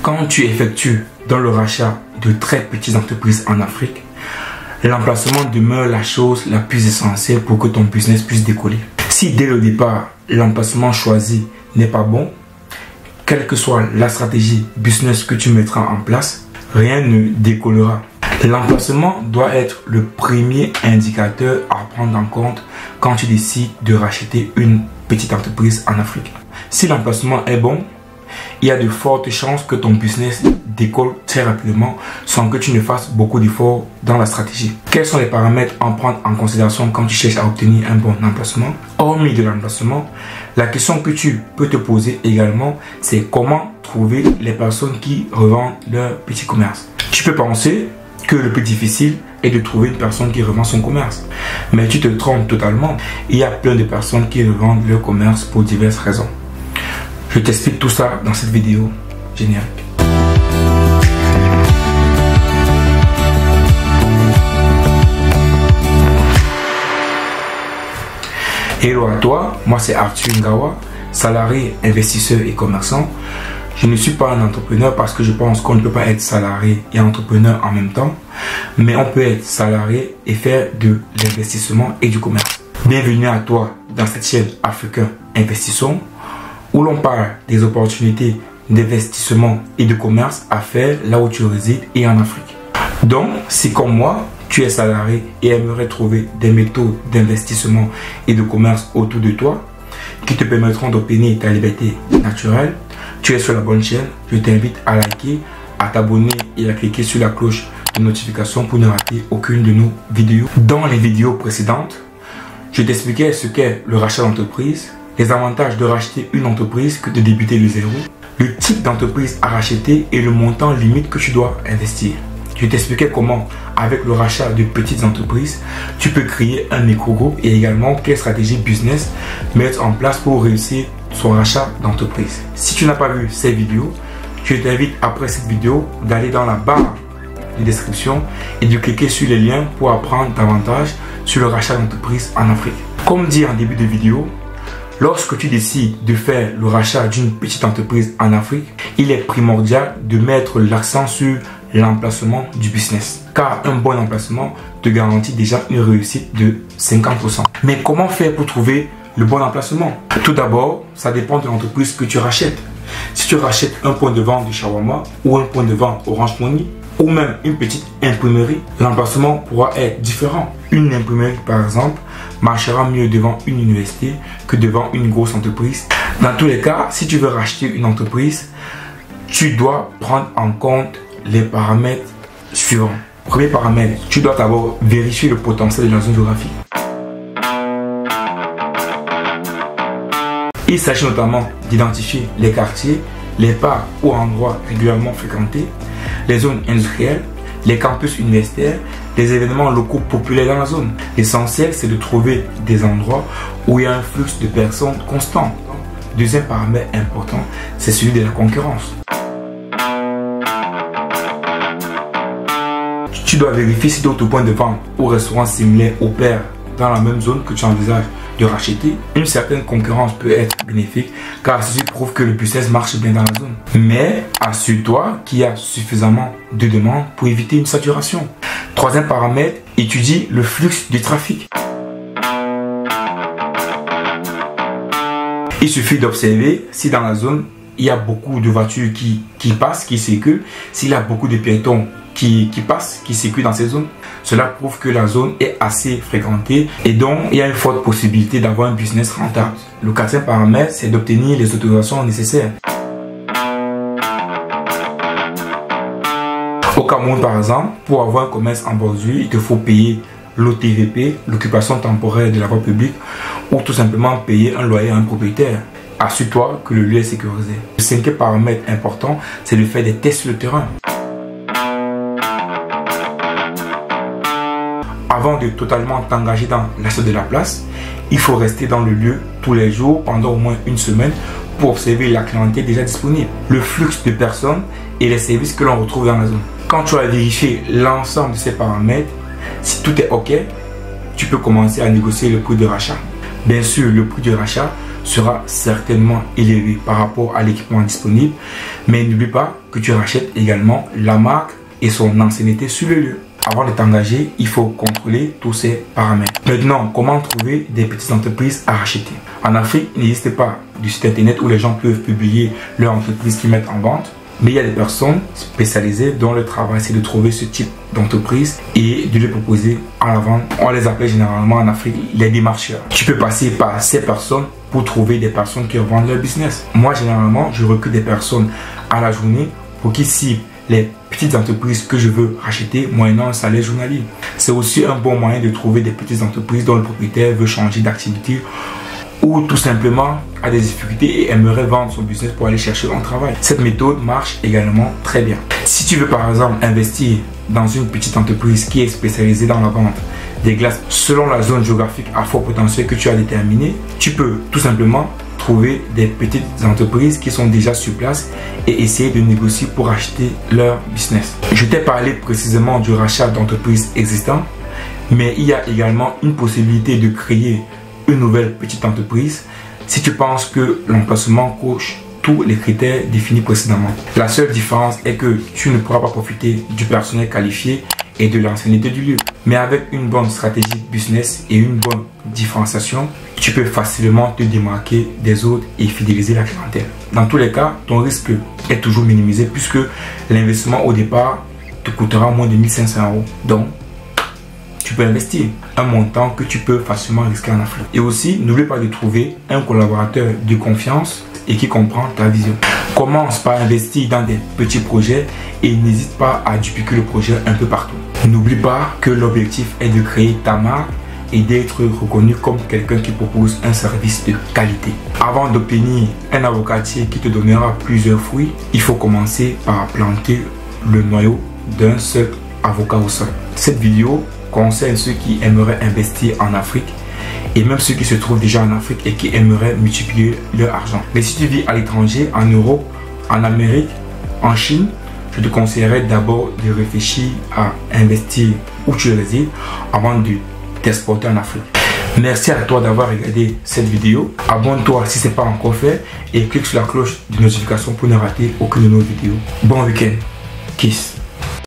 Quand tu effectues dans le rachat de très petites entreprises en Afrique, l'emplacement demeure la chose la plus essentielle pour que ton business puisse décoller. Si dès le départ, l'emplacement choisi n'est pas bon, quelle que soit la stratégie business que tu mettras en place, rien ne décollera. L'emplacement doit être le premier indicateur à prendre en compte quand tu décides de racheter une petite entreprise en Afrique. Si l'emplacement est bon, il y a de fortes chances que ton business décolle très rapidement sans que tu ne fasses beaucoup d'efforts dans la stratégie. Quels sont les paramètres à prendre en considération quand tu cherches à obtenir un bon emplacement? Hormis de l'emplacement, la question que tu peux te poser également, c'est comment trouver les personnes qui revendent leur petit commerce. Tu peux penser que le plus difficile est de trouver une personne qui revend son commerce. Mais tu te trompes totalement. Il y a plein de personnes qui revendent leur commerce pour diverses raisons. Je t'explique tout ça dans cette vidéo générique. Hello à toi, moi c'est Arthur Ngawa, salarié, investisseur et commerçant. Je ne suis pas un entrepreneur parce que je pense qu'on ne peut pas être salarié et entrepreneur en même temps, mais on peut être salarié et faire de l'investissement et du commerce. Bienvenue à toi dans cette chaîne Africain Investissons, où l'on parle des opportunités d'investissement et de commerce à faire là où tu résides et en Afrique. Donc, si comme moi, tu es salarié et aimerais trouver des méthodes d'investissement et de commerce autour de toi qui te permettront d'obtenir ta liberté naturelle, tu es sur la bonne chaîne. Je t'invite à liker, à t'abonner et à cliquer sur la cloche de notification pour ne rater aucune de nos vidéos. Dans les vidéos précédentes, je t'expliquais ce qu'est le rachat d'entreprise, les avantages de racheter une entreprise que de débuter de zéro, le type d'entreprise à racheter et le montant limite que tu dois investir. Je t'expliquais comment, avec le rachat de petites entreprises, tu peux créer un micro-groupe et également quelle stratégie business mettre en place pour réussir son rachat d'entreprise. Si tu n'as pas vu ces vidéos, je t'invite après cette vidéo d'aller dans la barre de description et de cliquer sur les liens pour apprendre davantage sur le rachat d'entreprise en Afrique. Comme dit en début de vidéo, lorsque tu décides de faire le rachat d'une petite entreprise en Afrique, il est primordial de mettre l'accent sur l'emplacement du business. Car un bon emplacement te garantit déjà une réussite de 50%. Mais comment faire pour trouver le bon emplacement? Tout d'abord, ça dépend de l'entreprise que tu rachètes. Si tu rachètes un point de vente de shawarma ou un point de vente Orange Money ou même une petite imprimerie, l'emplacement pourra être différent. Une imprimerie par exemple marchera mieux devant une université que devant une grosse entreprise. Dans tous les cas, si tu veux racheter une entreprise, tu dois prendre en compte les paramètres suivants. Premier paramètre, tu dois d'abord vérifier le potentiel de la zone géographique. Il s'agit notamment d'identifier les quartiers, les parcs ou endroits régulièrement fréquentés, les zones industrielles, les campus universitaires, les événements locaux populaires dans la zone. L'essentiel, c'est de trouver des endroits où il y a un flux de personnes constant. Deuxième paramètre important, c'est celui de la concurrence. Tu dois vérifier si d'autres points de vente ou restaurants similaires opèrent dans la même zone que tu envisages de racheter. Une certaine concurrence peut être bénéfique car ceci prouve que le business marche bien dans la zone. Mais assure-toi qu'il y a suffisamment de demandes pour éviter une saturation. Troisième paramètre, étudie le flux du trafic. Il suffit d'observer si dans la zone il y a beaucoup de voitures qui passent, qui circulent, s'il y a beaucoup de piétons qui passent, qui circulent dans ces zones. Cela prouve que la zone est assez fréquentée et donc il y a une forte possibilité d'avoir un business rentable. Le quatrième paramètre, c'est d'obtenir les autorisations nécessaires. Au Cameroun par exemple, pour avoir un commerce en bordure, il te faut payer l'OTVP, l'occupation temporaire de la voie publique, ou tout simplement payer un loyer à un propriétaire. Assure-toi que le lieu est sécurisé. Le cinquième paramètre important, c'est de faire des tests sur le terrain. Avant de totalement t'engager dans l'achat de la place, il faut rester dans le lieu tous les jours pendant au moins une semaine pour observer la clientèle déjà disponible, le flux de personnes et les services que l'on retrouve dans la zone. Quand tu as vérifié l'ensemble de ces paramètres, si tout est OK, tu peux commencer à négocier le prix de rachat. Bien sûr, le prix de rachat sera certainement élevé par rapport à l'équipement disponible. Mais n'oublie pas que tu rachètes également la marque et son ancienneté sur le lieu. Avant de t'engager, il faut contrôler tous ces paramètres. Maintenant, comment trouver des petites entreprises à racheter? En Afrique, il n'existe pas du site internet où les gens peuvent publier leur entreprise qu'ils mettent en vente. Mais il y a des personnes spécialisées dont le travail c'est de trouver ce type d'entreprise et de les proposer à la vente. On les appelle généralement en Afrique les démarcheurs. Tu peux passer par ces personnes pour trouver des personnes qui revendent leur business. Moi généralement, je recrute des personnes à la journée pour qu'ils ciblent les petites entreprises que je veux racheter moyennant un salaire journalier. C'est aussi un bon moyen de trouver des petites entreprises dont le propriétaire veut changer d'activité ou tout simplement a des difficultés et aimerait vendre son business pour aller chercher un travail. Cette méthode marche également très bien. Si tu veux par exemple investir dans une petite entreprise qui est spécialisée dans la vente des glaces selon la zone géographique à fort potentiel que tu as déterminé, tu peux tout simplement trouver des petites entreprises qui sont déjà sur place et essayer de négocier pour acheter leur business. Je t'ai parlé précisément du rachat d'entreprises existantes, mais il y a également une possibilité de créer une nouvelle petite entreprise si tu penses que l'emplacement coche tous les critères définis précédemment. La seule différence est que tu ne pourras pas profiter du personnel qualifié et de l'ancienneté du lieu. Mais avec une bonne stratégie business et une bonne différenciation, tu peux facilement te démarquer des autres et fidéliser la clientèle. Dans tous les cas, ton risque est toujours minimisé puisque l'investissement au départ te coûtera moins de 1500 €. Donc, tu peux investir un montant que tu peux facilement risquer en Afrique. Et aussi, n'oublie pas de trouver un collaborateur de confiance et qui comprend ta vision. Commence par investir dans des petits projets et n'hésite pas à dupliquer le projet un peu partout. N'oublie pas que l'objectif est de créer ta marque et d'être reconnu comme quelqu'un qui propose un service de qualité. Avant d'obtenir un avocatier qui te donnera plusieurs fruits, il faut commencer par planter le noyau d'un seul avocat au sol. Cette vidéo concerne ceux qui aimeraient investir en Afrique et même ceux qui se trouvent déjà en Afrique et qui aimeraient multiplier leur argent. Mais si tu vis à l'étranger, en Europe, en Amérique, en Chine, je te conseillerais d'abord de réfléchir à investir où tu résides avant de t'exporter en Afrique. Merci à toi d'avoir regardé cette vidéo. Abonne-toi si ce n'est pas encore fait et clique sur la cloche de notification pour ne rater aucune de nos vidéos. Bon week-end. Kiss.